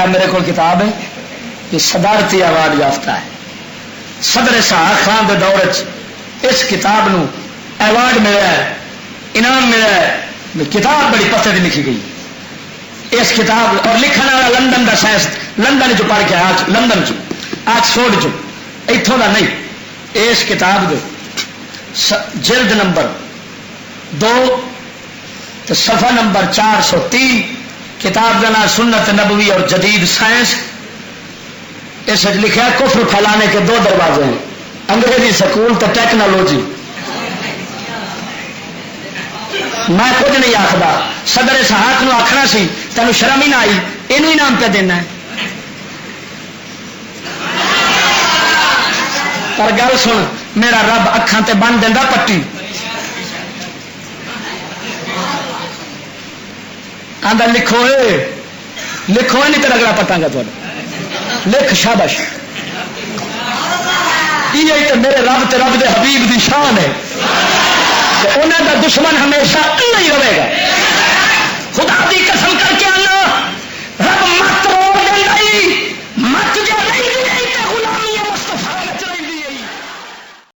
میرے کو کتاب ہے یہ صدارتی ایوارڈ یافتہ ہے. صدر اسحاق خان کے دور اس کتاب نو ایوارڈ ملا ہے, انعام ملا ہے. کتاب بڑی پتے کی لکھی گئی اس کتاب, اور لکھن والا لندن کا سائنس, لندن چ پڑھ کے آیا, لندن چ آکسفورڈ چ اتوں کا نہیں. اس کتاب دے جلد نمبر 2 صفحہ نمبر 430, کتاب کا نام سنت نبوی اور جدید سائنس. اس لکھا کفر پھیلانے کے 2 دروازے ہیں, انگریزی سکول تو ٹیکنالوجی. میں کچھ نہیں آخر, صدر اسحاق نو آخنا سی تینوں شرم ہی نہ آئی, یہ نام پہ دینا ہے. پر گل سن, میرا رب اکھاں تے بن دینا پٹی, آدھا لکھو لکھو نہیں تو رگڑا پٹاں گا تھوڑا, لکھ شابش. یہ تو میرے رب تے رب دے حبیب دی شان ہے. انہوں دا دشمن ہمیشہ